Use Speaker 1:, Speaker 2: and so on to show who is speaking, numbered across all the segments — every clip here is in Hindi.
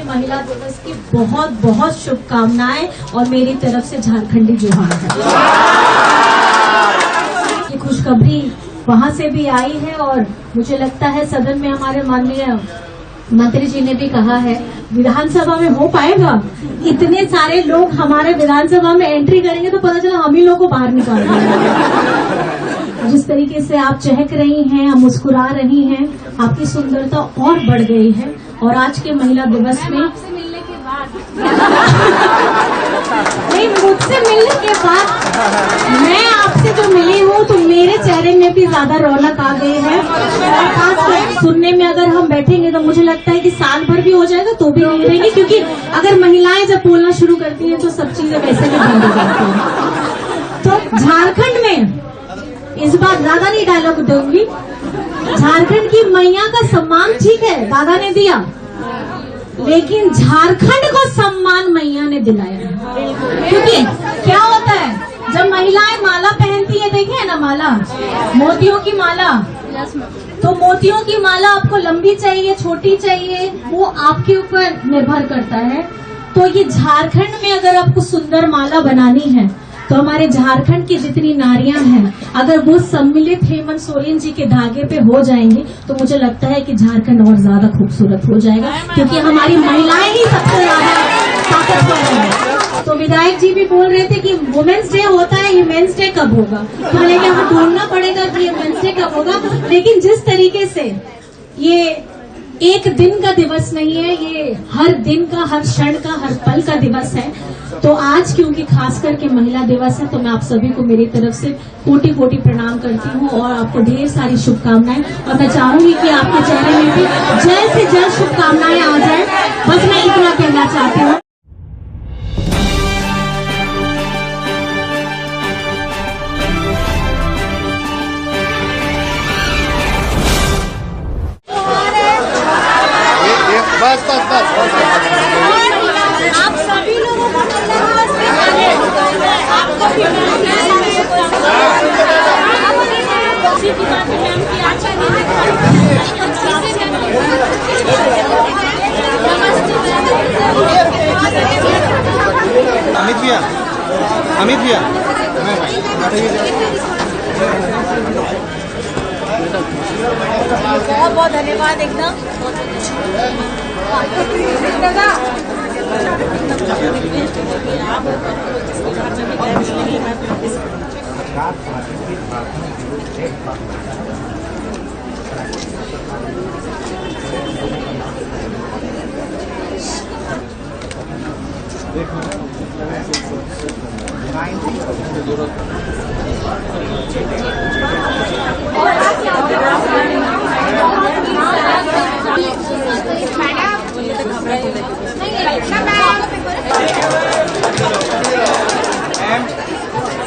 Speaker 1: महिला दिवस की बहुत बहुत शुभकामनाएं और मेरी तरफ से झारखंडी जोहार है। ये खुशखबरी वहां से भी आई है और मुझे लगता है सदन में हमारे माननीय मंत्री जी ने भी कहा है विधानसभा में हो पाएगा। इतने सारे लोग हमारे विधानसभा में एंट्री करेंगे तो पता चला हम ही लोग को बाहर निकाल देंगे। जिस तरीके से आप चहक रही हैं, आप मुस्कुरा रही हैं, आपकी सुंदरता और बढ़ गई है। और आज के महिला दिवस में
Speaker 2: आपसे मिलने के बाद
Speaker 1: नहीं, मुझसे मिलने के बाद मैं आपसे जो मिली हूँ तो मेरे चेहरे में भी ज्यादा रौनक आ गई है। और खास सुनने में अगर हम बैठेंगे तो मुझे लगता है कि साल भर भी हो जाएगा तो भी नहीं रहेंगे, क्योंकि अगर महिलाएं जब बोलना शुरू करती हैं तो सब चीजें वैसे भी बंद हो जाती हैं। तो झारखंड में इस बार दादा नहीं डायलॉग दूंगी, झारखंड की मैया का सम्मान ठीक है दादा ने दिया, लेकिन झारखंड को सम्मान मैया ने दिलाया। क्योंकि क्या होता है जब महिलाएं माला पहनती है, देखे है ना माला, मोतियों की माला, तो मोतियों की माला आपको लंबी चाहिए छोटी चाहिए वो आपके ऊपर निर्भर करता है। तो ये झारखंड में अगर आपको सुंदर माला बनानी है तो हमारे झारखंड की जितनी नारियां हैं अगर वो सम्मिलित हेमंत सोरेन जी के धागे पे हो जाएंगे तो मुझे लगता है कि झारखंड और ज्यादा खूबसूरत हो जाएगा, क्योंकि हमारी महिलाएं ही सबसे ज्यादा ताकतवर हैं। तो विधायक जी भी बोल रहे थे कि वुमेन्स डे होता है, ये मेंस डे कब होगा, तो मैंने कहा हमें ढूंढना पड़ेगा कि ये मेंस डे कब होगा। लेकिन जिस तरीके से ये एक दिन का दिवस नहीं है, ये हर दिन का, हर क्षण का, हर पल का दिवस है। तो आज क्योंकि खास करके महिला दिवस है तो मैं आप सभी को मेरी तरफ से कोटि कोटि प्रणाम करती हूँ और आपको ढेर सारी शुभकामनाएं। और मैं चाहूंगी कि आपके चेहरे में भी जल्द से जल्द शुभकामनाएं आ जाए, बस मैं इतना कहना चाहती हूँ।
Speaker 2: आप सभी लोगों को आपको भी
Speaker 3: अमित भैया
Speaker 2: बहुत बहुत धन्यवाद। एकदम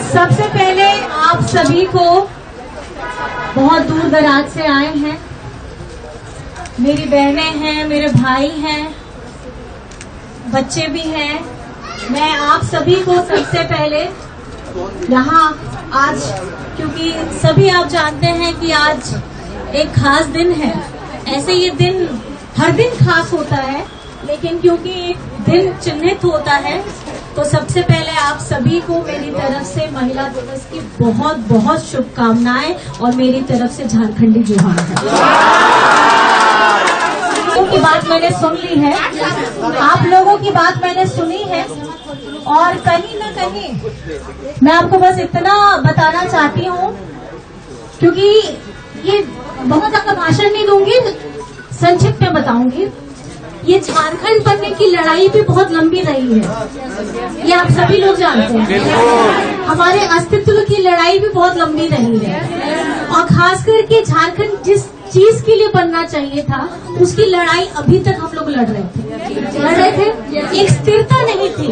Speaker 1: सबसे पहले आप सभी को बहुत दूर दराज से आए हैं, मेरी बहनें हैं, मेरे भाई हैं, बच्चे भी हैं। मैं आप सभी को सबसे पहले यहाँ आज, क्योंकि सभी आप जानते हैं कि आज एक खास दिन है, ऐसे ये दिन हर दिन खास होता है, लेकिन क्योंकि एक दिन चिन्हित होता है तो सबसे पहले आप सभी को मेरी तरफ से महिला दिवस की बहुत बहुत शुभकामनाएं और मेरी तरफ से झारखंडी जोहार है। की बात मैंने सुन ली है, आप लोगों की बात मैंने सुनी है और कहीं न कहीं मैं आपको बस इतना बताना चाहती हूँ, क्योंकि ये बहुत ज्यादा भाषण नहीं दूंगी, संक्षिप्त में बताऊंगी। ये झारखंड बनने की लड़ाई भी बहुत लंबी रही है, ये आप सभी लोग जानते हैं। हमारे अस्तित्व की लड़ाई भी बहुत लंबी रही है और खास करके झारखंड जिस चीज के लिए बनना चाहिए था उसकी लड़ाई अभी तक हम लोग लड़ रहे थे। एक स्थिरता नहीं थी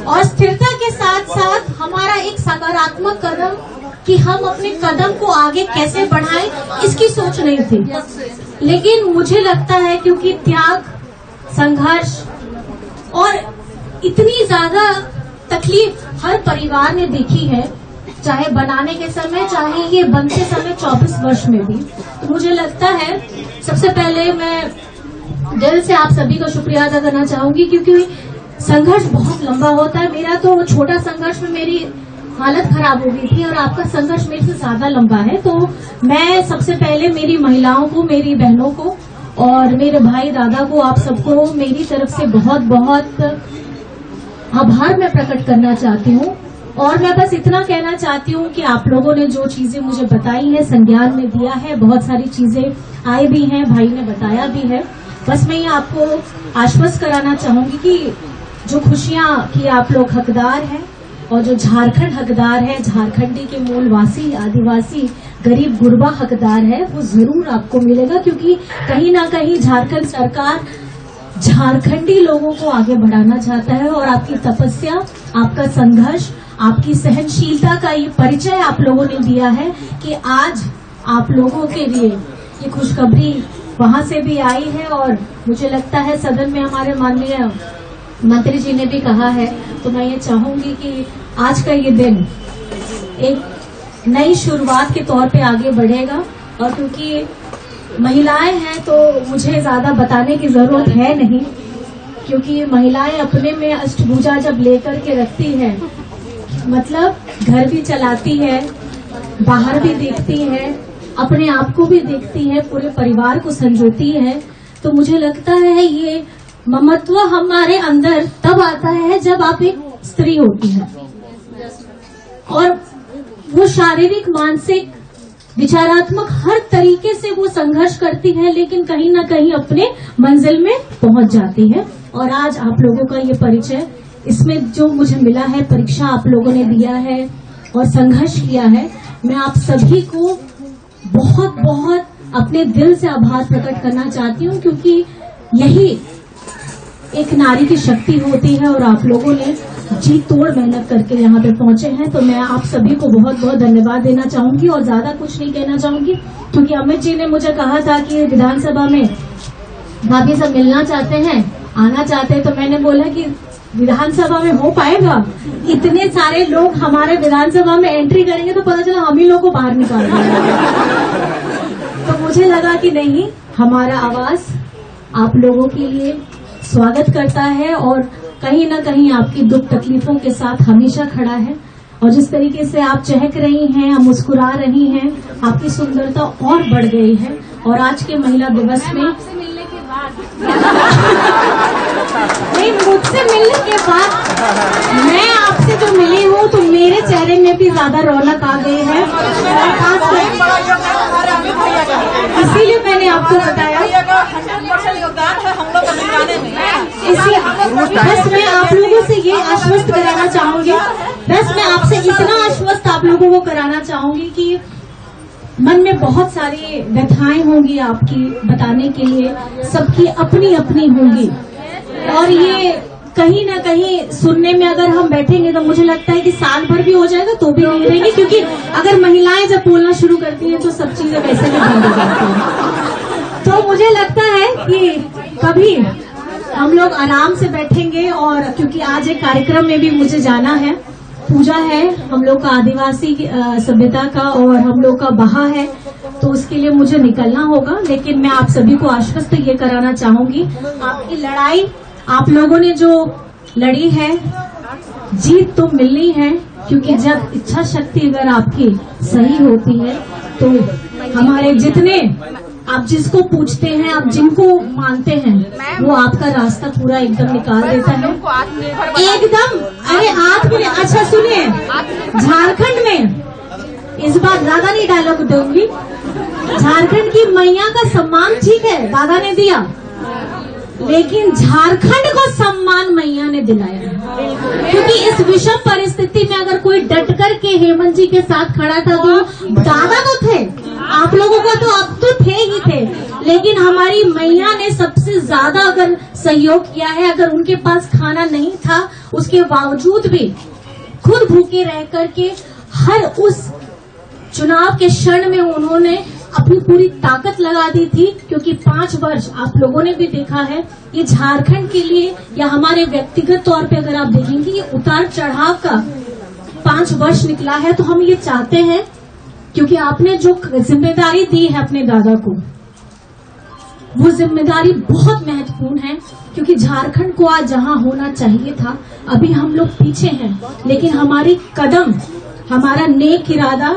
Speaker 1: और स्थिरता के साथ साथ हमारा एक सकारात्मक कदम कि हम अपने कदम को आगे कैसे बढ़ाएं इसकी सोच नहीं थी। लेकिन मुझे लगता है क्योंकि त्याग, संघर्ष और इतनी ज्यादा तकलीफ हर परिवार ने देखी है, चाहे बनाने के समय, चाहे ये बनते समय 24 वर्ष में भी, तो मुझे लगता है सबसे पहले मैं दिल से आप सभी का शुक्रिया अदा करना चाहूंगी, क्योंकि संघर्ष बहुत लंबा होता है। मेरा तो छोटा संघर्ष में मेरी हालत खराब हो गई थी और आपका संघर्ष मेरे से ज्यादा लंबा है। तो मैं सबसे पहले मेरी महिलाओं को, मेरी बहनों को और मेरे भाई दादा को, आप सबको मेरी तरफ से बहुत बहुत आभार मैं प्रकट करना चाहती हूँ। और मैं बस इतना कहना चाहती हूँ कि आप लोगों ने जो चीजें मुझे बताई हैं, संज्ञान में दिया है, बहुत सारी चीजें आई भी हैं, भाई ने बताया भी है। बस मैं ये आपको आश्वस्त कराना चाहूंगी कि जो खुशियां की आप लोग हकदार हैं और जो झारखंड हकदार है, झारखंडी के मूलवासी, आदिवासी, गरीब गुरबा हकदार है, वो जरूर आपको मिलेगा। क्योंकि कहीं ना कहीं झारखंड सरकार झारखंडी लोगों को आगे बढ़ाना चाहता है और आपकी तपस्या, आपका संघर्ष, आपकी सहनशीलता का ये परिचय आप लोगों ने दिया है कि आज आप लोगों के लिए ये खुशखबरी वहां से भी आई है। और मुझे लगता है सदन में हमारे माननीय मंत्री जी ने भी कहा है, तो मैं ये चाहूंगी कि आज का ये दिन एक नई शुरुआत के तौर पे आगे बढ़ेगा। और क्योंकि महिलाएं हैं तो मुझे ज्यादा बताने की जरूरत है नहीं, क्योंकि महिलाएं अपने में अष्टभुजा जब लेकर के रखती है, मतलब घर भी चलाती है, बाहर भी देखती है, अपने आप को भी देखती है, पूरे परिवार को संजोती है। तो मुझे लगता है ये ममत्व हमारे अंदर तब आता है जब आप एक स्त्री होती है और वो शारीरिक, मानसिक, विचारात्मक हर तरीके से वो संघर्ष करती है, लेकिन कहीं ना कहीं अपने मंजिल में पहुंच जाती है। और आज आप लोगों का ये परिचय, इसमें जो मुझे मिला है, परीक्षा आप लोगों ने दिया है और संघर्ष किया है, मैं आप सभी को बहुत बहुत अपने दिल से आभार प्रकट करना चाहती हूँ। क्योंकि यही एक नारी की शक्ति होती है और आप लोगों ने जी तोड़ मेहनत करके यहाँ पे पहुंचे हैं। तो मैं आप सभी को बहुत बहुत धन्यवाद देना चाहूंगी और ज्यादा कुछ नहीं कहना चाहूंगी, क्योंकि अमित जी ने मुझे कहा था कि विधानसभा में भाभी सब मिलना चाहते हैं, आना चाहते हैं। तो मैंने बोला कि विधानसभा में हो पाएगा? इतने सारे लोग हमारे विधानसभा में एंट्री करेंगे तो पता चला हम ही लोग को बाहर निकाल देंगे। तो मुझे लगा कि नहीं, हमारा आवाज आप लोगों के लिए स्वागत करता है और कहीं ना कहीं आपकी दुख तकलीफों के साथ हमेशा खड़ा है। और जिस तरीके से आप चहक रही हैं, आप मुस्कुरा रही हैं, आपकी सुंदरता और बढ़ गई है। और आज के महिला दिवस में
Speaker 2: आपसे मिलने के बाद
Speaker 1: नहीं, मुझसे मिलने के बाद मैं आपसे जो मिली हूँ तो मेरे चेहरे में भी ज्यादा रौनक आ गई है। इसीलिए मैंने आपको बताया, इसलिए बस मैं आप लोगों से ये आश्वस्त कराना चाहूंगी, बस मैं आपसे इतना आश्वस्त आप लोगों को कराना चाहूंगी कि मन में बहुत सारी व्यथाएं होंगी आपकी बताने के लिए, सबकी अपनी अपनी होंगी। और ये कहीं ना कहीं सुनने में अगर हम बैठेंगे तो मुझे लगता है कि साल भर भी हो जाएगा तो भी नहीं रहेंगे, क्योंकि अगर महिलाएं जब बोलना शुरू करती हैं तो सब चीजें वैसे भी बंद हो जाती हैं। तो मुझे लगता है कि कभी हम लोग आराम से बैठेंगे। और क्योंकि आज एक कार्यक्रम में भी मुझे जाना है, पूजा है हम लोग का, आदिवासी सभ्यता का, और हम लोग का बहा है, तो उसके लिए मुझे निकलना होगा। लेकिन मैं आप सभी को आश्वस्त ये कराना चाहूंगी, आपकी लड़ाई आप लोगों ने जो लड़ी है, जीत तो मिलनी है। क्योंकि जब इच्छा शक्ति अगर आपकी सही होती है तो हमारे जितने, आप जिसको पूछते हैं, आप जिनको मानते हैं, वो आपका रास्ता पूरा एकदम निकाल देता है एकदम। अरे आत्मनिर्भर, अच्छा सुनिए, झारखंड में इस बार दादा नहीं डायलॉग दूंगी, झारखंड की मैया का सम्मान ठीक है दादा ने दिया, लेकिन झारखंड को सम्मान मैया ने दिलाया। क्योंकि इस विषम परिस्थिति में अगर कोई डट कर के हेमंत जी के साथ खड़ा था तो दादा तो थे, आप लोगों का तो अब तो थे ही थे, लेकिन हमारी मैया ने सबसे ज्यादा अगर सहयोग किया है। अगर उनके पास खाना नहीं था उसके बावजूद भी खुद भूखे रह करके हर उस चुनाव के क्षण में उन्होंने अपनी पूरी ताकत लगा दी थी। क्योंकि 5 वर्ष आप लोगों ने भी देखा है, ये झारखंड के लिए या हमारे व्यक्तिगत तौर पे अगर आप देखेंगे, ये उतार चढ़ाव का 5 वर्ष निकला है। तो हम ये चाहते हैं, क्योंकि आपने जो जिम्मेदारी दी है अपने दादा को, वो जिम्मेदारी बहुत महत्वपूर्ण है, क्योंकि झारखंड को आज जहां होना चाहिए था, अभी हम लोग पीछे हैं, लेकिन हमारी कदम, हमारा नेक इरादा,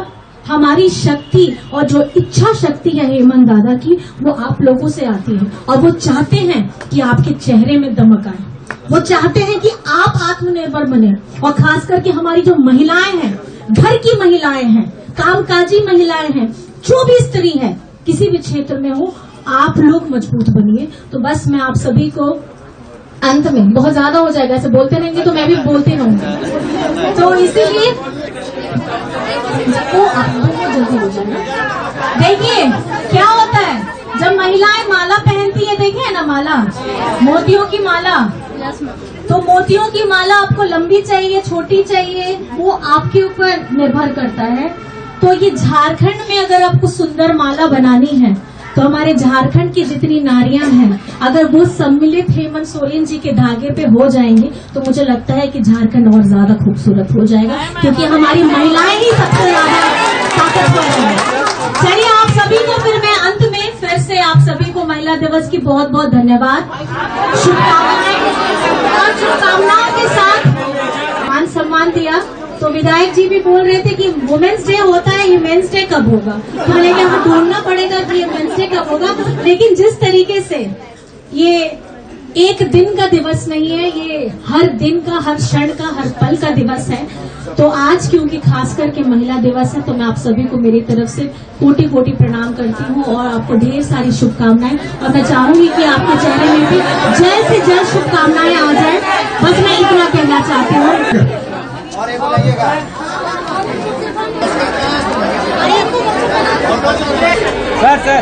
Speaker 1: हमारी शक्ति और जो इच्छा शक्ति है हेमंत दादा की, वो आप लोगों से आती है। और वो चाहते हैं कि आपके चेहरे में दमक आए, वो चाहते हैं कि आप आत्मनिर्भर बने। और खास करके हमारी जो महिलाएं हैं, घर की महिलाएं हैं, कामकाजी महिलाएं हैं, जो भी स्त्री है, किसी भी क्षेत्र में हो, आप लोग मजबूत बनिए। तो बस मैं आप सभी को अंत में, बहुत ज्यादा हो जाएगा, ऐसे बोलते रहेंगे तो मैं भी बोलती रहूंगी, तो इसीलिए जल्दी हो जाएगा। देखिए क्या होता है जब महिलाएं माला पहनती है, देखे ना माला, मोतियों की माला, तो मोतियों की माला आपको लंबी चाहिए, छोटी चाहिए, वो आपके ऊपर निर्भर करता है। तो ये झारखंड में अगर आपको सुंदर माला बनानी है, तो हमारे झारखंड की जितनी नारियां हैं, अगर वो सम्मिलित हेमंत सोरेन जी के धागे पे हो जाएंगे, तो मुझे लगता है कि झारखंड और ज्यादा खूबसूरत हो जाएगा, क्योंकि हमारी महिलाएं ही सबसे ज्यादा ताकतवर हैं। चलिए, आप सभी को फिर मैं अंत में फिर से आप सभी को महिला दिवस की बहुत बहुत धन्यवाद, शुभकामनाएं, और शुभकामनाओं के साथ मान सम्मान दिया। तो विधायक जी भी बोल रहे थे कि वुमेन्स डे होता है, ये मेंस डे कब होगा, तो मैंने कहा ढूंढना पड़ेगा कि ये मेंस डे कब होगा। लेकिन जिस तरीके से ये एक दिन का दिवस नहीं है, ये हर दिन का, हर क्षण का, हर पल का दिवस है। तो आज क्योंकि खास करके महिला दिवस है, तो मैं आप सभी को मेरी तरफ से कोटि कोटि प्रणाम करती हूँ और आपको ढेर सारी शुभकामनाएं। और मैं चाहूंगी कि आपके चेहरे में भी जल्द से जल्द शुभकामनाएं आ जाए। बस मैं इतना कहना चाहती हूँ।
Speaker 3: और ये बताइएगा सर